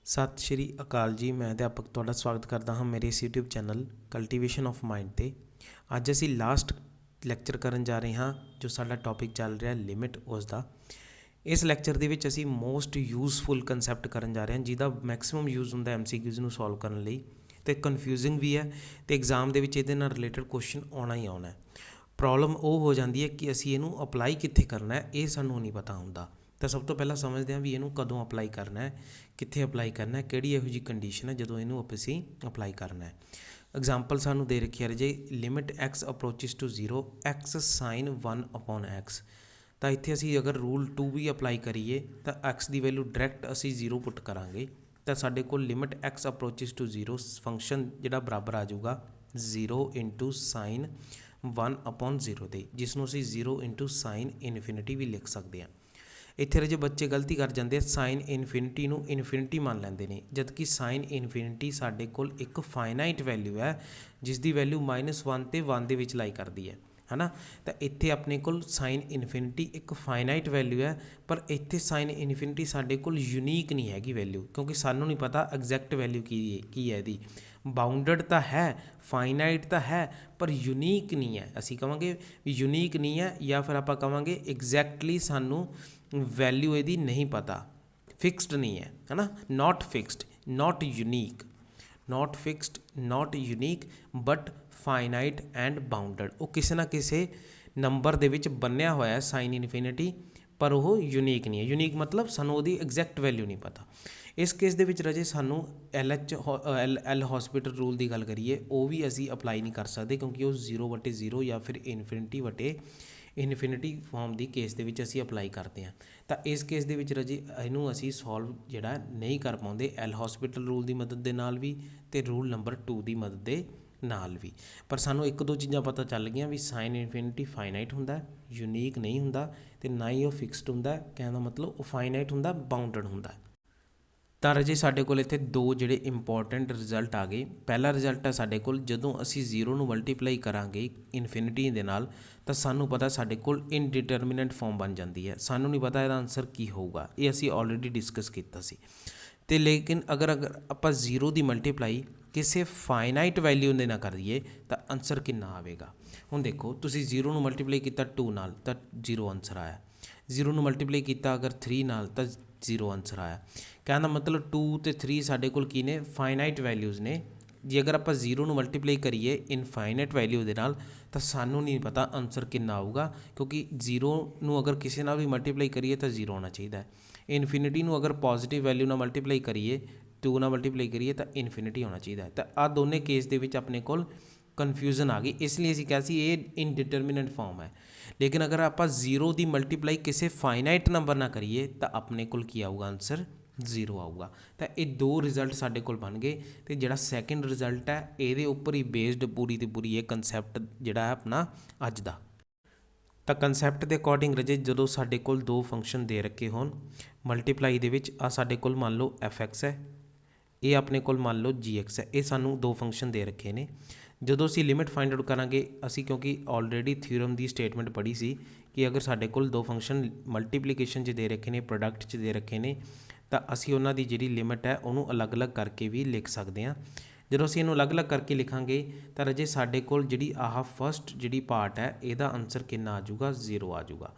ਸਤਿ ਸ਼੍ਰੀ ਅਕਾਲ ਜੀ। ਮੈਂ ਅਧਿਆਪਕ ਤੁਹਾਡਾ ਸਵਾਗਤ ਕਰਦਾ ਹਾਂ ਮੇਰੇ ਇਸ YouTube channel cultivation of mind 'ਤੇ। ਅੱਜ ਅਸੀਂ ਲਾਸਟ ਲੈਕਚਰ ਕਰਨ ਜਾ ਰਹੇ ਹਾਂ ਜੋ ਸਾਡਾ ਟੌਪਿਕ ਚੱਲ ਰਿਹਾ ਲਿਮਿਟ ਉਸ ਦਾ। ਇਸ ਲੈਕਚਰ ਦੇ ਵਿੱਚ ਅਸੀਂ ਮੋਸਟ ਯੂਜ਼ਫੁਲ ਕਨਸੈਪਟ ਕਰਨ ਜਾ ਰਹੇ ਹਾਂ ਜਿਹਦਾ ਮੈਕਸਿਮਮ ਯੂਜ਼ ਹੁੰਦਾ MCQs ਨੂੰ ਸੋਲਵ ਕਰਨ ਲਈ, ਅਤੇ ਕਨਫਿਊਜ਼ਿੰਗ ਵੀ ਹੈ ਅਤੇ ਐਗਜ਼ਾਮ ਦੇ ਵਿੱਚ ਇਹਦੇ ਨਾਲ ਰਿਲੇਟਡ ਕੁਐਸਚਨ ਆਉਣਾ ਹੀ ਆਉਣਾ। ਪ੍ਰੋਬਲਮ ਉਹ ਹੋ ਜਾਂਦੀ ਹੈ ਕਿ ਅਸੀਂ ਇਹਨੂੰ ਅਪਲਾਈ ਕਿੱਥੇ ਕਰਨਾ ਹੈ, ਇਹ ਸਾਨੂੰ ਨਹੀਂ ਪਤਾ ਹੁੰਦਾ। ਤਾਂ ਸਭ ਤੋਂ ਪਹਿਲਾਂ ਸਮਝਦੇ ਹਾਂ ਵੀ ਇਹਨੂੰ ਕਦੋਂ ਅਪਲਾਈ ਕਰਨਾ ਹੈ, ਕਿੱਥੇ ਅਪਲਾਈ ਕਰਨਾ ਹੈ, ਕਿਹੜੀ ਇਹੋ ਜਿਹੀ ਕੰਡੀਸ਼ਨ ਹੈ ਜਦੋਂ ਇਹਨੂੰ ਅਸੀਂ ਅਪਲਾਈ ਕਰਨਾ ਹੈ। ਐਗਜ਼ਾਮਪਲ ਸਾਨੂੰ ਦੇ ਰੱਖੀ ਹੈ ਜੇ limit x approaches to 0 x sine 1/x। ਤਾਂ ਇੱਥੇ ਅਸੀਂ ਅਗਰ ਰੂਲ 2 ਵੀ ਅਪਲਾਈ ਕਰੀਏ ਤਾਂ x ਦੀ ਵੈਲਿਊ ਡਾਇਰੈਕਟ ਅਸੀਂ 0 ਪੁੱਟ ਕਰਾਂਗੇ ਤਾਂ ਸਾਡੇ ਕੋਲ limit x approaches to 0 function ਜਿਹੜਾ ਬਰਾਬਰ ਆ ਜਾਊਗਾ 0 ਇੰਟੂ ਸਾਈਨ 1/0 ਦੇ, ਜਿਸ ਨੂੰ ਅਸੀਂ 0 ਇੰਟੂ ਸਾਈਨ ਇਨਫਿਨਿਟੀ ਵੀ ਲਿਖ ਸਕਦੇ ਹਾਂ। ਇੱਥੇ ਰਜੇ ਬੱਚੇ ਗਲਤੀ ਕਰ ਜਾਂਦੇ ਆ, ਸਾਈਨ ਇਨਫਿਨਿਟੀ ਨੂੰ ਇਨਫਿਨਿਟੀ ਮੰਨ ਲੈਂਦੇ ਨੇ, ਜਦ ਕਿ ਸਾਈਨ ਇਨਫਿਨਿਟੀ ਸਾਡੇ ਕੋਲ ਇੱਕ ਫਾਈਨਾਈਟ ਵੈਲਿਊ ਹੈ ਜਿਸ ਦੀ ਵੈਲਿਊ -1 ਅਤੇ 1 ਦੇ ਵਿੱਚ ਲਾਈ ਕਰਦੀ ਹੈ ਨਾ। ਤਾਂ ਇੱਥੇ ਆਪਣੇ ਕੋਲ ਸਾਈਨ ਇਨਫਿਨਿਟੀ ਇੱਕ ਫਾਈਨਾਈਟ ਵੈਲਿਊ ਹੈ, ਪਰ ਇੱਥੇ ਸਾਈਨ ਇਨਫਿਨਿਟੀ ਸਾਡੇ ਕੋਲ ਯੂਨੀਕ ਨਹੀਂ ਹੈਗੀ ਵੈਲਿਊ, ਕਿਉਂਕਿ ਸਾਨੂੰ ਨਹੀਂ ਪਤਾ ਐਗਜ਼ੈਕਟ ਵੈਲਿਊ ਕੀ ਹੈ ਇਹਦੀ। ਬਾਊਂਡਡ ਤਾਂ ਹੈ, ਫਾਈਨਾਈਟ ਤਾਂ ਹੈ, ਪਰ ਯੂਨੀਕ ਨਹੀਂ ਹੈ। ਅਸੀਂ ਕਹਾਂਗੇ ਵੀ ਯੂਨੀਕ ਨਹੀਂ ਹੈ, ਜਾਂ ਫਿਰ ਆਪਾਂ ਕਹਾਂਗੇ ਐਗਜ਼ੈਕਟਲੀ ਸਾਨੂੰ ਵੈਲਿਊ ਇਹਦੀ ਨਹੀਂ ਪਤਾ, ਫਿਕਸਡ ਨਹੀਂ ਹੈ ਨਾ। Not fixed, not unique, not fixed, not unique, but finite and bounded. ਉਹ ਕਿਸੇ ਨਾ ਕਿਸੇ ਨੰਬਰ ਦੇ ਵਿੱਚ ਬੰਨਿਆ ਹੋਇਆ ਸਾਈਨ ਇਨਫਿਨਿਟੀ, ਪਰ ਉਹ ਯੂਨੀਕ ਨਹੀਂ ਹੈ। ਯੂਨੀਕ ਮਤਲਬ ਸਾਨੂੰ ਉਹਦੀ ਐਗਜ਼ੈਕਟ ਵੈਲਿਊ ਨਹੀਂ ਪਤਾ। ਇਸ ਕੇਸ ਦੇ ਵਿੱਚ ਰਜੇ ਸਾਨੂੰ ਐਲ ਹੌਸਪੀਟਲ ਰੂਲ ਦੀ ਗੱਲ ਕਰੀਏ, ਉਹ ਵੀ ਅਸੀਂ ਅਪਲਾਈ ਨਹੀਂ ਕਰ ਸਕਦੇ, ਕਿਉਂਕਿ ਉਹ 0/0 ਜਾਂ ਫਿਰ ਇਨਫਿਨਿਟੀ ਫਾਰਮ ਦੀ ਕੇਸ ਦੇ ਵਿੱਚ ਅਸੀਂ ਅਪਲਾਈ ਕਰਦੇ ਹਾਂ। ਤਾਂ ਇਸ ਕੇਸ ਦੇ ਵਿੱਚ ਰਜੇ ਇਹਨੂੰ ਅਸੀਂ ਸੋਲਵ ਜਿਹੜਾ ਨਹੀਂ ਕਰ ਪਾਉਂਦੇ ਐਲ ਹੌਸਪੀਟਲ ਰੂਲ ਦੀ ਮਦਦ ਦੇ ਨਾਲ ਵੀ ਅਤੇ ਰੂਲ ਨੰਬਰ 2 ਦੀ ਮਦਦ ਦੇ ਨਾਲ ਵੀ। ਪਰ ਸਾਨੂੰ ਇੱਕ ਦੋ ਚੀਜ਼ਾਂ ਪਤਾ ਚੱਲ ਗਈਆਂ ਵੀ ਸਾਈਨ ਇਨਫਿਨਿਟੀ ਫਾਈਨਾਈਟ ਹੁੰਦਾ, ਯੂਨੀਕ ਨਹੀਂ ਹੁੰਦਾ, ਅਤੇ ਨਾ ਹੀ ਉਹ ਫਿਕਸਡ ਹੁੰਦਾ। ਕਹਿਣ ਦਾ ਮਤਲਬ ਉਹ ਫਾਈਨਾਈਟ ਹੁੰਦਾ, ਬਾਊਂਡਡ ਹੁੰਦਾ। ਤਾਂ ਰਜੇ ਸਾਡੇ ਕੋਲ ਇੱਥੇ ਦੋ ਜਿਹੜੇ ਇੰਪੋਰਟੈਂਟ ਰਿਜ਼ਲਟ ਆ ਗਏ। ਪਹਿਲਾ ਰਿਜ਼ਲਟ ਹੈ ਸਾਡੇ ਕੋਲ ਜਦੋਂ ਅਸੀਂ 0 ਨੂੰ ਮਲਟੀਪਲਾਈ ਕਰਾਂਗੇ ਇਨਫਿਨਿਟੀ ਦੇ ਨਾਲ ਤਾਂ ਸਾਨੂੰ ਪਤਾ ਸਾਡੇ ਕੋਲ ਇਨਡਿਟਰਮੀਨੈਂਟ ਫਾਰਮ ਬਣ ਜਾਂਦੀ ਹੈ। ਸਾਨੂੰ ਨਹੀਂ ਪਤਾ ਇਹਦਾ ਆਨਸਰ ਕੀ ਹੋਊਗਾ, ਇਹ ਅਸੀਂ ਆਲਰੇਡੀ ਡਿਸਕਸ ਕੀਤਾ ਸੀ। ਅਤੇ ਲੇਕਿਨ ਅਗਰ ਆਪਾਂ 0 ਦੀ ਮਲਟੀਪਲਾਈ ਕਿਸੇ ਫਾਈਨਾਈਟ ਵੈਲਿਊ ਦੇ ਨਾਲ ਕਰੀਏ ਤਾਂ ਆਨਸਰ ਕਿੰਨਾ ਆਵੇਗਾ। ਹੁਣ ਦੇਖੋ, ਤੁਸੀਂ 0 ਨੂੰ ਮਲਟੀਪਲਾਈ ਕੀਤਾ 2 ਨਾਲ ਤਾਂ 0 ਆਨਸਰ ਆਇਆ, 0 ਨੂੰ ਮਲਟੀਪਲਾਈ ਕੀਤਾ ਅਗਰ 3 ਨਾਲ ਤਾਂ 0 ਆਨਸਰ ਆਇਆ। ਕਹਿਣ ਦਾ ਮਤਲਬ 2 ਅਤੇ 3 ਸਾਡੇ ਕੋਲ ਕੀ ਨੇ, ਫਾਈਨਾਈਟ ਵੈਲਿਊਜ਼ ਨੇ। ਜੇ ਅਗਰ ਆਪਾਂ 0 ਨੂੰ ਮਲਟੀਪਲਾਈ ਕਰੀਏ ਇਨਫਾਈਨਾਈਟ ਵੈਲਿਊ ਦੇ ਨਾਲ ਤਾਂ ਸਾਨੂੰ ਨਹੀਂ ਪਤਾ ਆਨਸਰ ਕਿੰਨਾ ਆਊਗਾ, ਕਿਉਂਕਿ 0 ਨੂੰ ਅਗਰ ਕਿਸੇ ਨਾਲ ਵੀ ਮਲਟੀਪਲਾਈ ਕਰੀਏ ਤਾਂ 0 ਆਉਣਾ ਚਾਹੀਦਾ ਹੈ। ਇਨਫਿਨਿਟੀ ਨੂੰ ਅਗਰ ਪੋਜ਼ੀਟਿਵ ਵੈਲਿਊ ਨਾਲ ਮਲਟੀਪਲਾਈ ਕਰੀਏ, 2 ਨਾਲ ਮਲਟੀਪਲਾਈ ਕਰੀਏ ਤਾਂ ਇਨਫਿਨਿਟੀ ਆਉਣਾ ਚਾਹੀਦਾ ਹੈ। ਤਾਂ ਆਹ ਦੋਨੇ ਕੇਸ ਦੇ ਵਿੱਚ ਆਪਣੇ ਕੋਲ ਕਨਫਿਊਜ਼ਨ ਆ ਗਈ, ਇਸ ਲਈ ਅਸੀਂ ਕਿਹਾ ਸੀ ਇਹ ਇਨਡਿਟਰਮੀਨੈਂਟ ਫਾਰਮ ਹੈ। ਲੇਕਿਨ ਅਗਰ ਆਪਾਂ 0 ਦੀ ਮਲਟੀਪਲਾਈ ਕਿਸੇ ਫਾਈਨਾਈਟ ਨੰਬਰ ਨਾਲ ਕਰੀਏ ਤਾਂ ਆਪਣੇ ਕੋਲ ਕੀ ਆਊਗਾ, ਆਨਸਰ 0 ਆਊਗਾ। ਤਾਂ ਇਹ ਦੋ ਰਿਜ਼ਲਟ ਸਾਡੇ ਕੋਲ ਬਣ ਗਏ, ਅਤੇ ਜਿਹੜਾ ਸੈਕਿੰਡ ਰਿਜ਼ਲਟ ਹੈ ਇਹਦੇ ਉੱਪਰ ਹੀ ਬੇਸਡ ਪੂਰੀ ਦੀ ਪੂਰੀ ਇਹ ਕੰਸੈਪਟ ਜਿਹੜਾ ਹੈ ਆਪਣਾ ਅੱਜ ਦਾ। ਤਾਂ ਕੰਸੈਪਟ ਦੇ ਅਕੋਰਡਿੰਗ ਰਜੇ ਜਦੋਂ ਸਾਡੇ ਕੋਲ ਦੋ ਫੰਕਸ਼ਨ ਦੇ ਰੱਖੇ ਹੋਣ ਮਲਟੀਪਲਾਈ ਦੇ ਵਿੱਚ, ਆ ਸਾਡੇ ਕੋਲ ਮੰਨ ਲਓ fx ਹੈ, ਇਹ ਆਪਣੇ ਕੋਲ ਮੰਨ ਲਓ gx ਹੈ, ਇਹ ਸਾਨੂੰ ਦੋ ਫੰਕਸ਼ਨ ਦੇ ਰੱਖੇ ਨੇ। ਜਦੋਂ ਅਸੀਂ ਲਿਮਿਟ ਫਾਈਂਡ ਆਊਟ ਕਰਾਂਗੇ ਅਸੀਂ, ਕਿਉਂਕਿ ਆਲਰੇਡੀ ਥਿਊਰਮ ਦੀ ਸਟੇਟਮੈਂਟ ਪੜ੍ਹੀ ਸੀ ਕਿ ਅਗਰ ਸਾਡੇ ਕੋਲ ਦੋ ਫੰਕਸ਼ਨ ਮਲਟੀਪਲੀਕੇਸ਼ਨ 'ਚ ਦੇ ਰੱਖੇ ਨੇ, ਪ੍ਰੋਡਕਟ 'ਚ ਦੇ ਰੱਖੇ ਨੇ, ਤਾਂ ਅਸੀਂ ਉਹਨਾਂ ਦੀ ਜਿਹੜੀ ਲਿਮਿਟ ਹੈ ਉਹਨੂੰ ਅਲੱਗ-ਅਲੱਗ ਕਰਕੇ ਵੀ ਲਿਖ ਸਕਦੇ ਹਾਂ। ਜਦੋਂ ਅਸੀਂ ਇਹਨੂੰ ਅਲੱਗ-ਅਲੱਗ ਕਰਕੇ ਲਿਖਾਂਗੇ ਤਾਂ ਰਜੇ ਸਾਡੇ ਕੋਲ ਜਿਹੜੀ ਆਹ ਫਸਟ ਜਿਹੜੀ ਪਾਰਟ ਹੈ ਇਹਦਾ ਆਨਸਰ ਕਿੰਨਾ ਆ ਜਾਊਗਾ, 0 ਆ ਜਾਊਗਾ।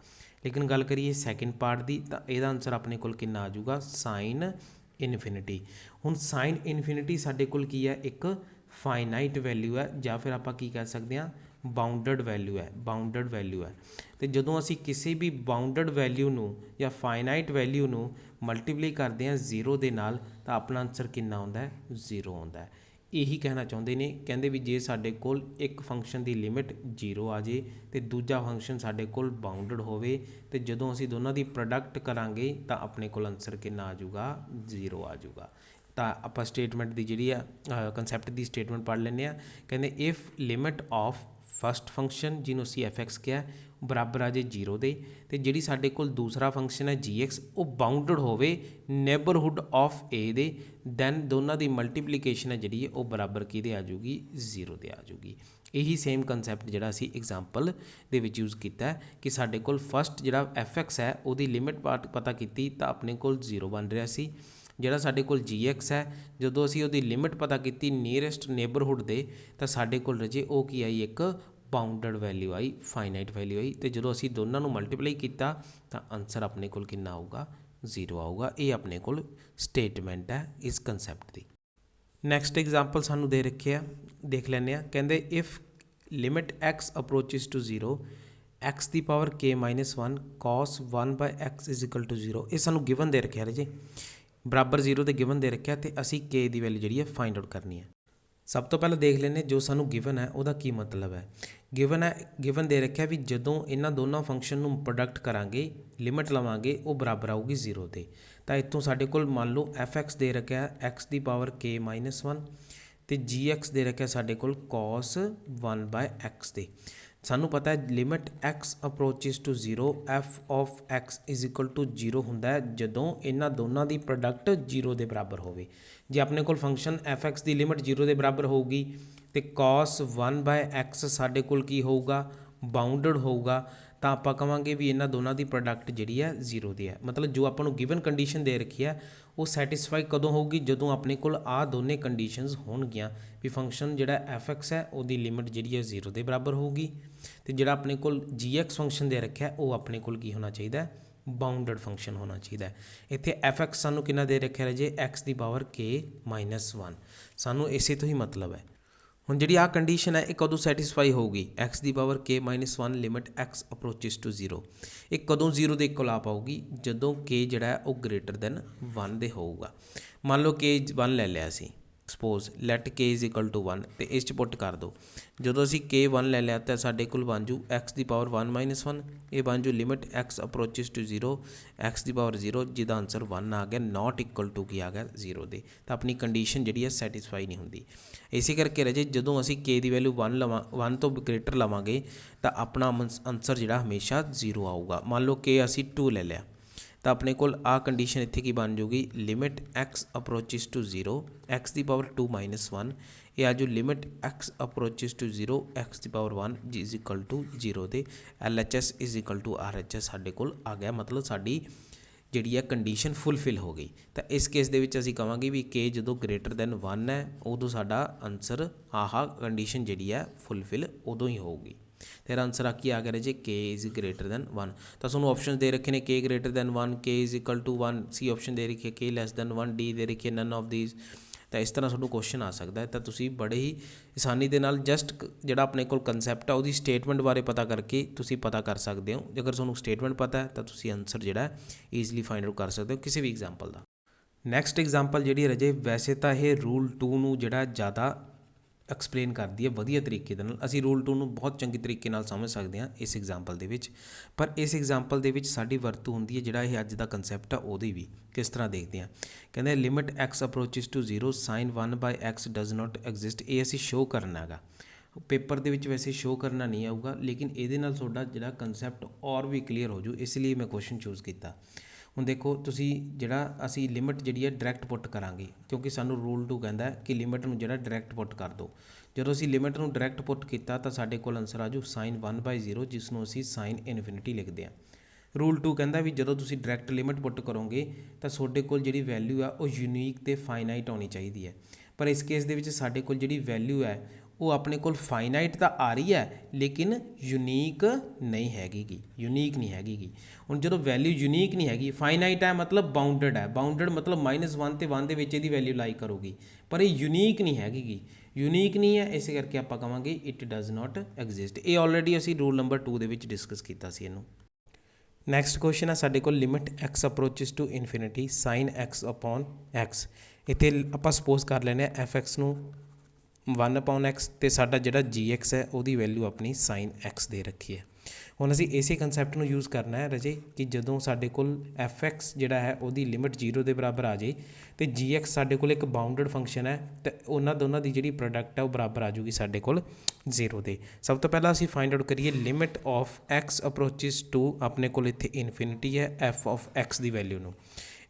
ਲੇਕਿਨ ਗੱਲ ਕਰੀਏ ਸੈਕਿੰਡ ਪਾਰਟ ਦੀ ਤਾਂ ਇਹਦਾ ਆਨਸਰ ਆਪਣੇ ਕੋਲ ਕਿੰਨਾ ਆ ਜਾਊਗਾ, ਸਾਈਨ ਇਨਫਿਨਿਟੀ। ਹੁਣ ਸਾਈਨ ਇਨਫਿਨਿਟੀ ਸਾਡੇ ਕੋਲ ਕੀ ਹੈ, ਇੱਕ ਫਾਈਨਾਈਟ ਵੈਲਿਊ ਹੈ, ਜਾਂ ਫਿਰ ਆਪਾਂ ਕੀ ਕਹਿ ਸਕਦੇ ਹਾਂ, ਬਾਊਂਡਡ ਵੈਲਿਊ ਹੈ, ਬਾਊਂਡਡ ਵੈਲਿਊ ਹੈ। ਅਤੇ ਜਦੋਂ ਅਸੀਂ ਕਿਸੇ ਵੀ ਬਾਊਂਡਡ ਵੈਲਿਊ ਨੂੰ ਜਾਂ ਫਾਈਨਾਈਟ ਵੈਲਿਊ ਨੂੰ ਮਲਟੀਪਲਾਈ ਕਰਦੇ ਹਾਂ 0 ਦੇ ਨਾਲ ਤਾਂ ਆਪਣਾ ਆਨਸਰ ਕਿੰਨਾ ਆਉਂਦਾ ਹੈ, 0 ਆਉਂਦਾ ਹੈ। ਇਹੀ ਕਹਿਣਾ ਚਾਹੁੰਦੇ ਨੇ, ਕਹਿੰਦੇ ਵੀ ਜੇ ਸਾਡੇ ਕੋਲ ਇੱਕ ਫੰਕਸ਼ਨ ਦੀ ਲਿਮਿਟ 0 ਆ ਜੇ ਅਤੇ ਦੂਜਾ ਫੰਕਸ਼ਨ ਸਾਡੇ ਕੋਲ ਬਾਊਂਡਡ ਹੋਵੇ, ਅਤੇ ਜਦੋਂ ਅਸੀਂ ਦੋਨਾਂ ਦੀ ਪ੍ਰੋਡਕਟ ਕਰਾਂਗੇ ਤਾਂ ਆਪਣੇ ਕੋਲ ਆਨਸਰ ਕਿੰਨਾ ਆ ਜਾਊਗਾ, 0 ਆ ਜਾਊਗਾ। ਤਾਂ ਆਪਾਂ ਸਟੇਟਮੈਂਟ ਦੀ ਜਿਹੜੀ ਆ ਕੰਸੈਪਟ ਦੀ ਸਟੇਟਮੈਂਟ ਪੜ੍ਹ ਲੈਂਦੇ ਹਾਂ। ਕਹਿੰਦੇ if limit of first function ਜਿਹਨੂੰ ਅਸੀਂ fx ਕਿਹਾ ਬਰਾਬਰ ਆ ਜੇ 0 ਦੇ, ਅਤੇ ਜਿਹੜੀ ਸਾਡੇ ਕੋਲ ਦੂਸਰਾ ਫੰਕਸ਼ਨ ਹੈ gx ਉਹ ਬਾਊਂਡਡ ਹੋਵੇ ਨੇਬਰਹੁੱਡ ਆਫ a ਦੇ, ਦੈਨ ਦੋਨਾਂ ਦੀ ਮਲਟੀਪਲੀਕੇਸ਼ਨ ਹੈ ਜਿਹੜੀ ਉਹ ਬਰਾਬਰ ਕਿਹਦੇ ਆ ਜਾਊਗੀ, 0 ਦੇ ਆ ਜਾਊਗੀ। ਇਹੀ ਸੇਮ ਕੰਸੈਪਟ ਜਿਹੜਾ ਅਸੀਂ ਐਗਜ਼ਾਮਪਲ ਦੇ ਵਿੱਚ ਯੂਜ਼ ਕੀਤਾ ਕਿ ਸਾਡੇ ਕੋਲ ਫਸਟ ਜਿਹੜਾ fx ਹੈ ਉਹਦੀ ਲਿਮਿਟ ਪਾਰਟ ਪਤਾ ਕੀਤੀ ਤਾਂ ਆਪਣੇ ਕੋਲ 0 ਬਣ ਰਿਹਾ ਸੀ, ਜਿਹੜਾ ਸਾਡੇ ਕੋਲ gx ਹੈ, ਜਦੋਂ ਅਸੀਂ ਉਹਦੀ ਲਿਮਿਟ ਪਤਾ ਕੀਤੀ ਨੀਅਰੈਸਟ ਨੇਬਰਹੁੱਡ ਦੇ, ਤਾਂ ਸਾਡੇ ਕੋਲ ਰਾਜੇ ਉਹ ਕੀ ਆਈ, ਇੱਕ ਬਾਊਂਡਡ ਵੈਲਿਊ ਆਈ, ਫਾਈਨਾਈਟ ਵੈਲਿਊ ਆਈ। ਤੇ ਜਦੋਂ ਅਸੀਂ ਦੋਨਾਂ ਨੂੰ ਮਲਟੀਪਲਾਈ ਕੀਤਾ ਤਾਂ ਆਨਸਰ ਆਪਣੇ ਕੋਲ ਕਿੰਨਾ ਆਊਗਾ, 0 ਆਊਗਾ। ਇਹ ਆਪਣੇ ਕੋਲ ਸਟੇਟਮੈਂਟ ਹੈ ਇਸ ਕੰਸੈਪਟ ਦੀ। ਨੈਕਸਟ ਐਗਜ਼ਾਮਪਲ ਸਾਨੂੰ ਦੇ ਰੱਖੇ ਆ, ਦੇਖ ਲੈਂਦੇ ਆ। ਕਹਿੰਦੇ if limit x approaches to 0 x ਦੀ power k -1 cos 1/x is equal to 0। ਇਹ ਸਾਨੂੰ ਗਿਵਨ ਦੇ ਰੱਖਿਆ ਰਾਜੇ, ਬਰਾਬਰ 0 ਦੇ ਗਿਵਨ ਦੇ ਰੱਖਿਆ, ਤੇ ਅਸੀਂ k ਦੀ ਵੈਲਿਊ ਜਿਹੜੀ ਹੈ ਫਾਈਂਡ ਆਊਟ ਕਰਨੀ ਹੈ। ਸਭ ਤੋਂ ਪਹਿਲਾਂ ਦੇਖ ਲੈਂਦੇ ਜੋ ਸਾਨੂੰ ਗਿਵਨ ਹੈ ਉਹਦਾ ਕੀ ਮਤਲਬ ਹੈ। ਗਿਵਨ ਦੇ ਰੱਖਿਆ ਵੀ ਜਦੋਂ ਇਹਨਾਂ ਦੋਨਾਂ ਫੰਕਸ਼ਨ ਨੂੰ ਪ੍ਰੋਡਕਟ ਕਰਾਂਗੇ, ਲਿਮਿਟ ਲਵਾਂਗੇ, ਉਹ ਬਰਾਬਰ ਆਊਗੀ 0 ਦੇ। ਤਾਂ ਇੱਥੋਂ ਸਾਡੇ ਕੋਲ ਮੰਨ ਲਓ fx ਦੇ ਰੱਖਿਆ x ਦੀ ਪਾਵਰ k -1 ਤੇ gx ਦੇ ਰੱਖਿਆ ਸਾਡੇ ਕੋਲ cos 1/x ਦੇ। ਸਾਨੂੰ ਪਤਾ ਹੈ limit x approaches to 0 f of x is equal to 0 ਹੁੰਦਾ ਹੈ ਜਦੋਂ ਇਹਨਾਂ ਦੋਨਾਂ ਦੀ ਪ੍ਰੋਡਕਟ 0 ਦੇ ਬਰਾਬਰ ਹੋਵੇ। ਜੇ ਆਪਣੇ ਕੋਲ ਫੰਕਸ਼ਨ fx ਦੀ ਲਿਮਿਟ 0 ਦੇ ਬਰਾਬਰ ਹੋਊਗੀ ਤੇ cos 1/x ਸਾਡੇ ਕੋਲ ਕੀ ਹੋਊਗਾ, ਬਾਊਂਡਡ ਹੋਊਗਾ, ਤਾਂ ਆਪਾਂ ਕਹਾਂਗੇ ਵੀ ਇਹਨਾਂ ਦੋਨਾਂ ਦੀ ਪ੍ਰੋਡਕਟ ਜਿਹੜੀ ਹੈ 0 ਦੀ ਹੈ। ਮਤਲਬ ਜੋ ਆਪਾਂ ਨੂੰ ਗਿਵਨ ਕੰਡੀਸ਼ਨ ਦੇ ਰੱਖੀ ਹੈ ਉਹ ਸੈਟਿਸਫਾਈ ਕਦੋਂ ਹੋਊਗੀ, ਜਦੋਂ ਆਪਣੇ ਕੋਲ ਆਹ ਦੋਨੇ ਕੰਡੀਸ਼ਨਸ ਹੋਣਗੀਆਂ ਵੀ ਫੰਕਸ਼ਨ ਜਿਹੜਾ fx ਹੈ ਉਹਦੀ ਲਿਮਿਟ ਜਿਹੜੀ ਹੈ 0 ਦੇ ਬਰਾਬਰ ਹੋਊਗੀ, ਤੇ ਜਿਹੜਾ ਆਪਣੇ ਕੋਲ gx ਫੰਕਸ਼ਨ ਦੇ ਰੱਖਿਆ ਉਹ ਆਪਣੇ ਕੋਲ ਕੀ ਹੋਣਾ ਚਾਹੀਦਾ, ਬਾਊਂਡਡ ਫੰਕਸ਼ਨ ਹੋਣਾ ਚਾਹੀਦਾ। ਇੱਥੇ fx ਸਾਨੂੰ ਕਿੰਨਾ ਦੇ ਰੱਖਿਆ ਰਾਜੇ, x ਦੀ ਪਾਵਰ k -1। ਸਾਨੂੰ ਇਸੇ ਤੋਂ ਹੀ ਮਤਲਬ ਹੈ। ਹੁਣ ਜਿਹੜੀ ਆਹ ਕੰਡੀਸ਼ਨ ਹੈ ਇਹ ਕਦੋਂ ਸੈਟਿਸਫਾਈ ਹੋਊਗੀ, x ਦੀ power k -1 limit x approaches to 0, ਇਹ ਕਦੋਂ 0 ਦੇ ਇਕੁਅਲ ਆ ਪਾਊਗੀ, ਜਦੋਂ k ਜਿਹੜਾ ਹੈ ਉਹ ਗ੍ਰੇਟਰ ਦੈਨ 1 ਦੇ ਹੋਊਗਾ। ਮੰਨ ਲਓ k 1 ਲੈ ਲਿਆ ਸੀ, suppose let k is equal to 1, ਤੇ ਇਸ 'ਚ ਪੁੱਟ ਕਰ ਦਿਓ। ਜਦੋਂ ਅਸੀਂ k 1 ਲੈ ਲਿਆ ਤਾਂ ਸਾਡੇ ਕੋਲ ਬਣ ਜੂ x ਦੀ ਪਾਵਰ 1 -1, ਇਹ ਬਣ ਜੂ limit x approaches to 0 x ਦੀ ਪਾਵਰ 0, ਜਿਹਦਾ ਆਨਸਰ 1 ਆ ਗਿਆ, ਨਾਟ ਇਕੁਅਲ ਟੂ ਕੀ ਆ ਗਿਆ, 0 ਦੇ। ਤਾਂ ਆਪਣੀ ਕੰਡੀਸ਼ਨ ਜਿਹੜੀ ਹੈ ਸੈਟਿਸਫਾਈ ਨਹੀਂ ਹੁੰਦੀ। ਇਸੇ ਕਰਕੇ ਰਾਜੇ ਜਦੋਂ ਅਸੀਂ k ਦੀ ਵੈਲਿਊ 1 ਤੋਂ ਗ੍ਰੇਟਰ ਲਵਾਂਗੇ ਤਾਂ ਆਪਣਾ ਆਨਸਰ ਜਿਹੜਾ ਹਮੇਸ਼ਾ 0 ਆਊਗਾ। ਮੰਨ ਲਓ k ਅਸੀਂ 2 ਲੈ ਲਿਆ ਤਾਂ ਆਪਣੇ ਕੋਲ ਆਹ ਕੰਡੀਸ਼ਨ ਇੱਥੇ ਕੀ ਬਣ ਜੂਗੀ, limit x approaches to 0 x ਦੀ ਪਾਵਰ 2 -1, ਇਹ ਆ ਜੋ limit x approaches to 0 x ਦੀ ਪਾਵਰ 1 ਇਜ਼ ਇਕੁਅਲ ਟੂ 0 ਦੇ। LHS is equal to RHS ਸਾਡੇ ਕੋਲ ਆ ਗਿਆ, ਮਤਲਬ ਸਾਡੀ ਜਿਹੜੀ ਹੈ ਕੰਡੀਸ਼ਨ ਫੁੱਲਫਿਲ ਹੋ ਗਈ। ਤਾਂ ਇਸ ਕੇਸ ਦੇ ਵਿੱਚ ਅਸੀਂ ਕਹਾਂਗੇ ਵੀ k ਜਦੋਂ ਗ੍ਰੇਟਰ ਦੈਨ 1 ਹੈ ਉਦੋਂ ਸਾਡਾ ਆਨਸਰ ਆਹ ਕੰਡੀਸ਼ਨ ਜਿਹੜੀ ਹੈ ਫੁੱਲਫਿਲ ਉਦੋਂ ਹੀ ਹੋਊਗੀ। ਤੇਰਾ ਆਨਸਰ ਆ ਕੀ ਆ ਗਿਆ ਰਾਜੇ, k ਇਜ਼ ਗ੍ਰੇਟਰ ਦੈਨ 1। ਤਾਂ ਤੁਹਾਨੂੰ ਆਪਸ਼ਨ ਦੇ ਰੱਖੇ ਨੇ k greater than 1, k is equal to 1, C option ਦੇ ਰੱਖੀ ਹੈ k ਲੈਸ ਦੈਨ 1, D ਦੇ ਰੱਖੀ ਹੈ ਨਨ ਆਫ ਦੀਜ਼। ਤਾਂ ਇਸ ਤਰ੍ਹਾਂ ਤੁਹਾਨੂੰ ਕੁਐਸਚਨ ਆ ਸਕਦਾ ਹੈ। ਤਾਂ ਤੁਸੀਂ ਬੜੇ ਹੀ ਆਸਾਨੀ ਦੇ ਨਾਲ ਜਸਟ ਜਿਹੜਾ ਆਪਣੇ ਕੋਲ ਕਨਸੈਪਟ ਆ ਉਹਦੀ ਸਟੇਟਮੈਂਟ ਬਾਰੇ ਪਤਾ ਕਰਕੇ ਤੁਸੀਂ ਪਤਾ ਕਰ ਸਕਦੇ ਹੋ। ਜੇਕਰ ਤੁਹਾਨੂੰ ਸਟੇਟਮੈਂਟ ਪਤਾ ਹੈ ਤਾਂ ਤੁਸੀਂ ਆਨਸਰ ਜਿਹੜਾ ਈਜ਼ੀਲੀ ਫਾਈਂਡ ਆਊਟ ਕਰ ਸਕਦੇ ਹੋ ਕਿਸੇ ਵੀ ਐਗਜ਼ਾਮਪਲ ਦਾ। ਨੈਕਸਟ ਐਗਜ਼ਾਮਪਲ ਜਿਹੜੀ ਰਾਜੇ, ਵੈਸੇ ਤਾਂ ਇਹ ਰੂਲ 2 ਨੂੰ ਜਿਹੜਾ ਜ਼ਿਆਦਾ ਐਕਸਪਲੇਨ ਕਰਦੀ ਹੈ ਵਧੀਆ ਤਰੀਕੇ ਦੇ ਨਾਲ, ਅਸੀਂ ਰੂਲ 2 ਨੂੰ ਬਹੁਤ ਚੰਗੇ ਤਰੀਕੇ ਨਾਲ ਸਮਝ ਸਕਦੇ ਹਾਂ ਇਸ ਐਗਜ਼ਾਮਪਲ ਦੇ ਵਿੱਚ। ਪਰ ਇਸ ਐਗਜ਼ਾਮਪਲ ਦੇ ਵਿੱਚ ਸਾਡੀ ਵਰਤੋਂ ਹੁੰਦੀ ਹੈ ਜਿਹੜਾ ਇਹ ਅੱਜ ਦਾ ਕਨਸੈਪਟ ਆ ਉਹਦੀ ਵੀ। ਕਿਸ ਤਰ੍ਹਾਂ ਦੇਖਦੇ ਹਾਂ, ਕਹਿੰਦੇ limit x approaches to 0 sin 1/x does not exist. ਇਹ ਅਸੀਂ ਸ਼ੋਅ ਕਰਨਾ ਹੈਗਾ, ਪੇਪਰ ਦੇ ਵਿੱਚ ਵੈਸੇ ਸ਼ੋਅ ਕਰਨਾ ਨਹੀਂ ਆਊਗਾ, ਲੇਕਿਨ ਇਹਦੇ ਨਾਲ ਤੁਹਾਡਾ ਜਿਹੜਾ ਕਨਸੈਪਟ ਔਰ ਵੀ ਕਲੀਅਰ ਹੋ ਜੂ, ਇਸ ਲਈ ਮੈਂ ਕੁਐਸਚਨ ਚੂਜ਼ ਕੀਤਾ। ਹੁਣ ਦੇਖੋ ਤੁਸੀਂ ਜਿਹੜਾ ਅਸੀਂ ਲਿਮਿਟ ਜਿਹੜੀ ਹੈ ਡਾਇਰੈਕਟ ਪੁੱਟ ਕਰਾਂਗੇ, ਕਿਉਂਕਿ ਸਾਨੂੰ ਰੂਲ 2 ਕਹਿੰਦਾ ਕਿ ਲਿਮਿਟ ਨੂੰ ਜਿਹੜਾ ਡਾਇਰੈਕਟ ਪੁੱਟ ਕਰ ਦਿਓ। ਜਦੋਂ ਅਸੀਂ ਲਿਮਿਟ ਨੂੰ ਡਾਇਰੈਕਟ ਪੁੱਟ ਕੀਤਾ ਤਾਂ ਸਾਡੇ ਕੋਲ ਆਨਸਰ ਆ ਜੂ sin 1/0, ਜਿਸ ਨੂੰ ਅਸੀਂ sin ਇਨਫਿਨਿਟੀ ਲਿਖਦੇ ਹਾਂ। ਰੂਲ 2 ਕਹਿੰਦਾ ਵੀ ਜਦੋਂ ਤੁਸੀਂ ਡਾਇਰੈਕਟ ਲਿਮਿਟ ਪੁੱਟ ਕਰੋਗੇ ਤਾਂ ਤੁਹਾਡੇ ਕੋਲ ਜਿਹੜੀ ਵੈਲਿਊ ਆ ਉਹ ਯੂਨੀਕ ਤੇ ਫਾਈਨਾਈਟ ਆਉਣੀ ਚਾਹੀਦੀ ਹੈ। ਪਰ ਇਸ ਕੇਸ ਦੇ ਵਿੱਚ ਸਾਡੇ ਕੋਲ ਜਿਹੜੀ ਵੈਲਿਊ ਹੈ ਉਹ ਆਪਣੇ ਕੋਲ ਫਾਈਨਾਈਟ ਤਾਂ ਆ ਰਹੀ ਹੈ ਲੇਕਿਨ ਯੂਨੀਕ ਨਹੀਂ ਹੈਗੀ, ਯੂਨੀਕ ਨਹੀਂ ਹੈਗੀ। ਹੁਣ ਜਦੋਂ ਵੈਲਿਊ ਯੂਨੀਕ ਨਹੀਂ ਹੈਗੀ, ਫਾਈਨਾਈਟ ਹੈ ਮਤਲਬ ਬਾਊਂਡਡ ਹੈ, ਬਾਊਂਡਡ ਮਤਲਬ -1 ਤੇ 1 ਦੇ ਵਿੱਚ ਇਹਦੀ ਵੈਲਿਊ ਲਾਈ ਕਰੂਗੀ, ਪਰ ਇਹ ਯੂਨੀਕ ਨਹੀਂ ਹੈਗੀ, ਯੂਨੀਕ ਨਹੀਂ ਹੈ। ਇਸੇ ਕਰਕੇ ਆਪਾਂ ਕਹਾਂਗੇ ਇਟ ਡਜ਼ ਨਾਟ ਐਗਜ਼ਿਸਟ। ਇਹ ਆਲਰੇਡੀ ਅਸੀਂ ਰੂਲ ਨੰਬਰ 2 ਦੇ ਵਿੱਚ ਡਿਸਕਸ ਕੀਤਾ ਸੀ ਇਹਨੂੰ। ਨੈਕਸਟ ਕੁਐਸਚਨ ਹੈ ਸਾਡੇ ਕੋਲ limit x approaches to infinity sin x upon x। ਇੱਥੇ ਆਪਾਂ ਸਪੋਜ਼ ਕਰ ਲੈਂਦੇ ਹਾਂ fx ਨੂੰ 1/x ਤੇ ਸਾਡਾ ਜਿਹੜਾ gx ਹੈ ਉਹਦੀ ਵੈਲਿਊ ਆਪਣੀ sin x ਦੇ ਰੱਖੀ ਹੈ। ਹੁਣ ਅਸੀਂ ਇਸੇ ਕੰਸੈਪਟ ਨੂੰ ਯੂਜ਼ ਕਰਨਾ ਹੈ ਰਾਜੇ ਕਿ ਜਦੋਂ ਸਾਡੇ ਕੋਲ fx ਜਿਹੜਾ ਹੈ ਉਹਦੀ ਲਿਮਿਟ 0 ਦੇ ਬਰਾਬਰ ਆ ਜਾਏ ਤੇ gx ਸਾਡੇ ਕੋਲ ਇੱਕ ਬਾਊਂਡਡ ਫੰਕਸ਼ਨ ਹੈ ਤੇ ਉਹਨਾਂ ਦੋਨਾਂ ਦੀ ਜਿਹੜੀ ਪ੍ਰੋਡਕਟ ਹੈ ਉਹ ਬਰਾਬਰ ਆ ਜੂਗੀ ਸਾਡੇ ਕੋਲ 0 ਦੇ। ਸਭ ਤੋਂ ਪਹਿਲਾਂ ਅਸੀਂ ਫਾਈਂਡ ਆਊਟ ਕਰੀਏ limit of x approaches to, ਆਪਣੇ ਕੋਲ ਇੱਥੇ ਇਨਫਿਨਿਟੀ ਹੈ, f of x the value ਨੂੰ।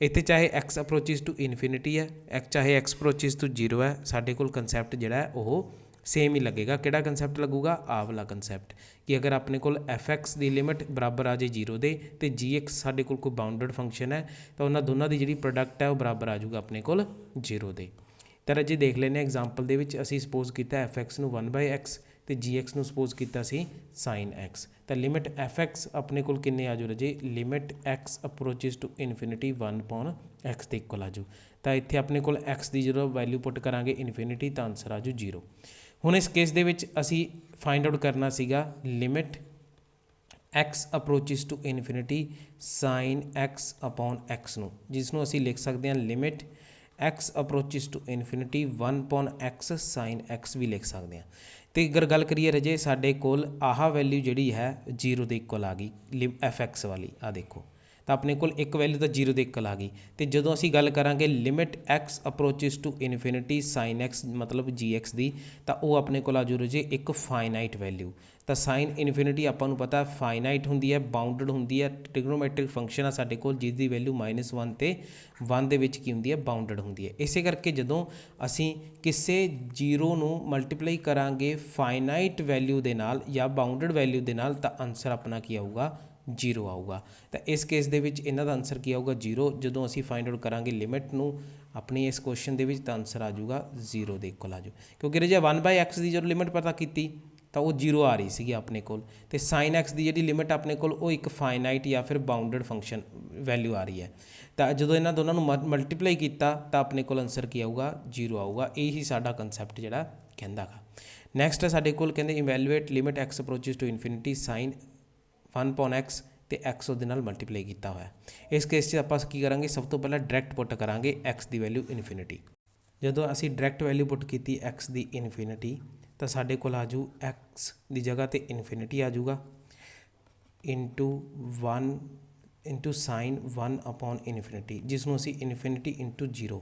ਇੱਥੇ ਚਾਹੇ x ਅਪਰੋਚਿਸ ਟੂ ਇਨਫਿਨਿਟੀ ਹੈ, ਚਾਹੇ x ਅਪਰੋਚਿਸ ਟੂ 0 ਹੈ, ਸਾਡੇ ਕੋਲ ਕੰਸੈਪਟ ਜਿਹੜਾ ਹੈ ਉਹ सेम ही लगेगा। किहड़ा कंसैप्ट लगूगा? आ वाला कंसैप्ट कि अगर अपने कोल fx की लिमिट बराबर आ जाए 0 दे तो gx साडे कोल कोई बाउंडड फंक्शन है तो उन्होंने दोनों की जी प्रोडक्ट है वो बराबर आ जाऊगा अपने कोल 0 दे। तो राजे देख लेने एग्जाम्पल दे विच असी सपोज किया fx नूं 1/x तो gx नूं सपोज किया sin x। तो लिमिट fx अपने कोल किन्ने आ जाओ राजे? Limit x approaches to infinity 1/x के इक्वल आ जाऊ। तो इत्थे अपने कोल x की जो वैल्यू पुट करांगे इनफिनिटी तो आंसर आ जाऊ 0। हुण इस केस दे विच असी फाइंड आउट करना सीगा limit x approaches to infinity sin x upon x नूं, जिसनों असी लिख सकते हैं limit x approaches to infinity 1/x sin x भी लिख सकते हैं। तो अगर गल करिए रजे साडे कोल आह वैल्यू जिहड़ी है 0 के इक्वल आ गई fx वाली, आ देखो तो अपने कोल एक वैल्यू तो 0 के इक्वल आ गई। तो जो असी गल करांगे limit x approaches to infinity sin x मतलब gx की तो वह अपने कोल आ जाऊ रजे एक फाइनाइट वैल्यू। तो साइन इनफिनिटी आपां नूं पता फाइनाइट हुंदी है, बाउंडड हुंदी है, ट्रिग्नोमैट्रिक फंक्शन आ साडे कोल जिसदी वैल्यू -1 ते 1 दे विच की हुंदी है बाउंडड हुंदी है। इसे करके जदों असी किसी 0 नूं मल्टीप्लाई करांगे फाइनाइट वैल्यू दे नाल या बाउंडड वैल्यू दे नाल तो आंसर अपना की आऊगा 0 आऊगा। तो इस केस दे विच इन्हां दा आंसर की आऊगा 0। जदों असी फाइंड आउट करांगे लिमिट नूं अपनी इस क्वेश्चन दे विच तो आंसर आ जाऊगा 0 के इक्वल आ जाऊ, क्योंकि रजे 1/x की जो लिमिट पता की तो वो 0 आ रही सी अपने कोल। तो साइन एक्स की जी लिमिट अपने कोल वो एक फाइनाइट या फिर बाउंडड फंक्शन वैल्यू आ रही है। तो जो इन्होंने दोनों मल्टीप्लाई किया तो अपने कोल आंसर की आऊगा 0 आऊगा। यही साडा कंसैप्ट जिहड़ा कहंदा गा। नैक्सट है साडे कोल कहंदे evaluate limit x approaches to infinity sin 1/x तो x उहदे नाल मल्टीप्लाई किया होया। इस केस आपां की करांगे सब तो पहला डायरैक्ट पुट करांगे x की वैल्यू इनफिनिटी। जदों असी डायरैक्ट वैल्यू पुट की x की इनफिनिटी तो साडे कोल आ जू x की जगह तो इनफिनिटी आ जाऊगा इंटू 1 इंटू साइन 1 इनफिनिटी जिसनों असी इनफिनिटी इंटू 0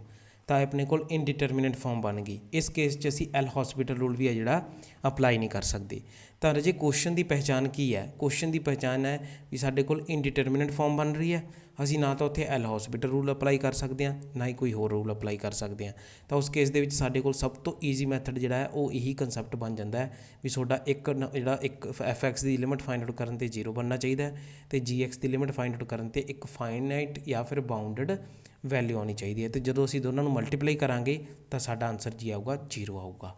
तो अपने कोल इनडिटरमिनेट फॉर्म बन गई। इस केस च असी एल हॉस्पिटल रूल भी है जिहड़ा अप्लाई नहीं कर सकते। तो रजे क्वेश्चन की पहचान की है? क्वेश्चन की पहचान है भी साडे कोल इनडिटरमिनेट फॉर्म बन रही है, असी ना तो उत्थे एल हॉस्पिटल रूल अप्लाई कर सकते हैं ना ही कोई होर रूल अप्लाई कर सकते हैं। तो उस केस दे विच साडे कोल सब तो ईजी मैथड जिहड़ा है वो यही कंसैप्ट बन जाता है भी सोडा एक जिहड़ा एक fx की लिमिट फाइंड आउट करन ते 0 बनना चाहिए तो gx की लिमिट फाइंड आउट करन ते एक फाइनाइट या फिर बाउंडड वैल्यू आनी चाहिए है। तो जो असी दोनों मल्टीप्लाई करांगे तो साडा आंसर जी आऊगा 0 आऊगा।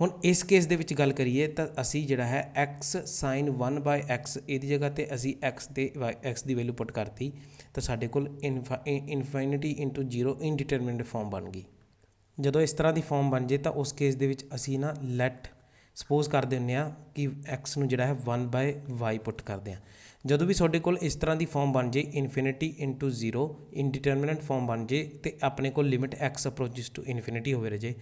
हुण इस केस दे विच गल करिए तो असी जिहड़ा है x sin 1/x इहदी जगह ते असी x की वैल्यू पुट करती तो साडे कोल इनफाइनिटी इंटू 0 इनडिटरमिनेट फॉर्म बन गई। जदों इस तरह की फॉर्म बन जाए तो उस केस दे विच असी ना लैट सपोज कर देने कि x नूं जिहड़ा है 1/y पुट करते हैं। जदों भी तुहाडे कोल इस तरह की फॉर्म बन जाए इनफिनिटी इंटू 0 इनडिटरमिनेट फॉर्म बन जाए तो अपने कोल limit x approaches to infinity होवे रजे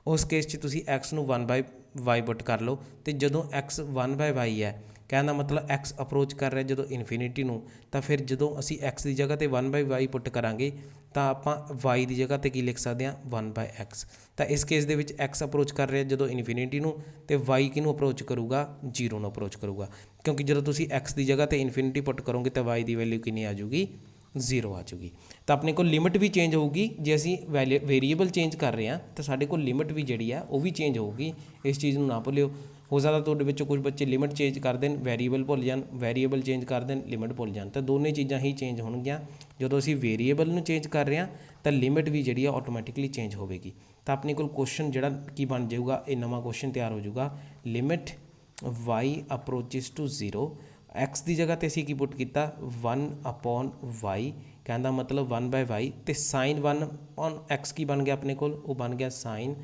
उस केस च तुसी x नूं 1/y पुट कर लो। तो जदों x 1/y है कहना मतलब x अप्रोच कर रहा जदों इनफिनिटी नूं तो फिर जदों असी x की जगह तो 1/y पुट करांगे तो आपां y की जगह तो की लिख सकते हैं 1/x। तो इस केस दे विच x अप्रोच कर रहा जदों इनफिनिटी नूं तो y किनूं अप्रोच करूगा 0 नूं अप्रोच करूगा, क्योंकि जदों तुसी x की जगह तो इनफिनिटी पुट करोगे तो y की वैल्यू कितनी आ जाऊगी 0 आ जाऊगी। तो अपने को लिमिट भी चेंज होगी जे असी वेरीएबल चेंज कर रहे हैं तो साडे कोल लिमिट भी जिहड़ी है वह भी चेंज होगी। इस चीज़ नूं ना भुल्लिओ। हो सकता तुहाडे विचों कुछ बच्चे लिमिट चेंज कर देन वेरीएबल भुल जान, वेरीएबल चेंज कर देन लिमिट भुल जान। तो दोनों चीज़ां ही चेंज होणगियां। जदों असी वेरीएबल नूं चेंज कर रहे हैं तो लिमिट भी जिहड़ी है ऑटोमैटिकली चेंज होगी। तो अपने कोल क्वेश्चन जिहड़ा की बन जाऊगा ये नवां क्वेश्चन तैयार हो जाऊगा limit y approaches to 0 x की जगह तो असी की पुट किया 1/y कहना मतलब 1/y तो sin 1/x की बन गया अपने कोल वो बन गया sin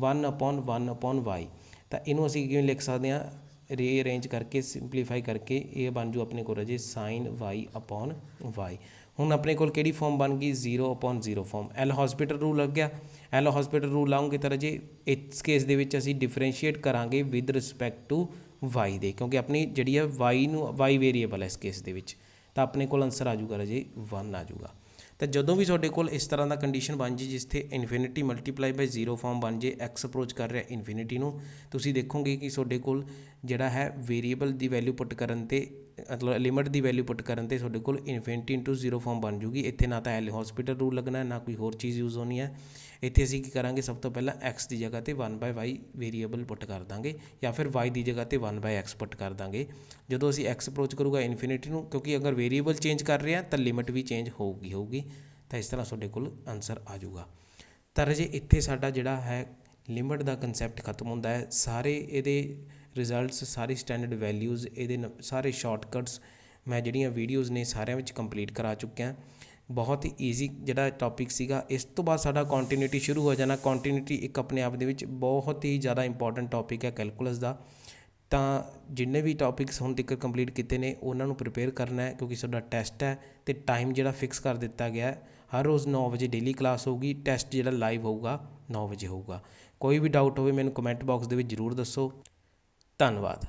1/1/y। तो इनू असी किवें लिख सकते हैं रीअरेंज करके सिंपलीफाई करके ये बन जू अपने को रजे sin y/y। हुण अपने कोल किहड़ी फॉर्म बन गई 0/0 फॉर्म। एल हॉस्पिटल रूल लग गया। एल हॉस्पिटल रूल लाऊंगे तो रजे इस केस दे विच असी डिफरेंशिएट करांगे विद रिस्पैक्ट टू वाई दे, क्योंकि अपनी जिहड़ी है वाई वेरीएबल है इस केस दे विच। तो अपने कोल आंसर आ जाऊगा रजे 1 आ जाऊगा। तो जदों भी तुहाडे कोल इस तरह का कंडीशन बन जाए जिसते इनफिनिटी मल्टीप्लाई बाय 0 फॉर्म बन जाए एक्स अप्रोच कर रहा इनफिनिटी नूं, तुसीं देखोगे कि तुहाडे कोल जिहड़ा है वेरीएबल की वैल्यू पुट करन ते मतलब लिमिट की वैल्यू पुट करन ते तुहाडे कोल इनफिनिटी इंटू 0 फॉर्म बन जूगी। इत्थे ना तो एल हॉस्पिटल रूल लगना है ना कोई होर चीज़ यूज़ होनी है। ਇੱਥੇ ਅਸੀਂ ਕੀ ਕਰਾਂਗੇ, ਸਭ ਤੋਂ ਪਹਿਲਾਂ x ਦੀ ਜਗ੍ਹਾ 'ਤੇ 1/y ਵੇਰੀਏਬਲ ਪੁੱਟ ਕਰ ਦਾਂਗੇ ਜਾਂ ਫਿਰ y ਦੀ ਜਗ੍ਹਾ 'ਤੇ 1/x ਪੁੱਟ ਕਰ ਦਾਂਗੇ। ਜਦੋਂ ਅਸੀਂ x ਅਪਰੋਚ ਕਰੂਗਾ ਇਨਫਿਨਿਟੀ ਨੂੰ, ਕਿਉਂਕਿ ਅਗਰ ਵੇਰੀਏਬਲ ਚੇਂਜ ਕਰ ਰਹੇ ਹਾਂ ਤਾਂ ਲਿਮਿਟ ਵੀ ਚੇਂਜ ਹੋਊਗੀ। ਤਾਂ ਇਸ ਤਰ੍ਹਾਂ ਤੁਹਾਡੇ ਕੋਲ ਆਨਸਰ ਆ ਜਾਊਗਾ। ਤਾਂ ਰਾਜੇ ਇੱਥੇ ਸਾਡਾ ਜਿਹੜਾ ਹੈ ਲਿਮਿਟ ਦਾ ਕੰਸੈਪਟ ਖਤਮ ਹੁੰਦਾ ਹੈ। ਸਾਰੇ ਇਹਦੇ ਰਿਜ਼ਲਟਸ, ਸਾਰੀ ਸਟੈਂਡਰਡ ਵੈਲਿਊਜ਼, ਇਹਦੇ ਸਾਰੇ ਸ਼ਾਰਟਕਟਸ ਮੈਂ ਜਿਹੜੀਆਂ ਵੀਡੀਓਜ਼ ਨੇ ਸਾਰਿਆਂ ਵਿੱਚ ਕੰਪਲੀਟ ਕਰਾ ਚੁੱਕਿਆ। ਬਹੁਤ ਹੀ ਈਜ਼ੀ ਜਿਹੜਾ ਟੌਪਿਕ ਸੀਗਾ। ਇਸ ਤੋਂ ਬਾਅਦ ਸਾਡਾ ਕੰਟੀਨਿਊਟੀ ਸ਼ੁਰੂ ਹੋ ਜਾਣਾ। ਕੰਟੀਨਿਊਟੀ ਇੱਕ ਆਪਣੇ ਆਪ ਦੇ ਵਿੱਚ ਬਹੁਤ ਹੀ ਜ਼ਿਆਦਾ ਇੰਪੋਰਟੈਂਟ ਟੌਪਿਕ ਹੈ ਕੈਲਕੂਲਸ ਦਾ। ਤਾਂ ਜਿੰਨੇ ਵੀ ਟੌਪਿਕਸ ਹੁਣ ਤੱਕ ਕੰਪਲੀਟ ਕੀਤੇ ਨੇ ਉਹਨਾਂ ਨੂੰ ਪ੍ਰੀਪੇਅਰ ਕਰਨਾ ਹੈ, ਕਿਉਂਕਿ ਤੁਹਾਡਾ ਟੈਸਟ ਹੈ ਅਤੇ ਟਾਈਮ ਜਿਹੜਾ ਫਿਕਸ ਕਰ ਦਿੱਤਾ ਗਿਆ। ਹਰ ਰੋਜ਼ 9 ਵਜੇ ਡੇਲੀ ਕਲਾਸ ਹੋਊਗੀ। ਟੈਸਟ ਜਿਹੜਾ ਲਾਈਵ ਹੋਊਗਾ 9 ਵਜੇ ਹੋਊਗਾ। ਕੋਈ ਵੀ ਡਾਊਟ ਹੋਵੇ ਮੈਨੂੰ ਕਮੈਂਟ ਬਾਕਸ ਦੇ ਵਿੱਚ ਜ਼ਰੂਰ ਦੱਸੋ। ਧੰਨਵਾਦ।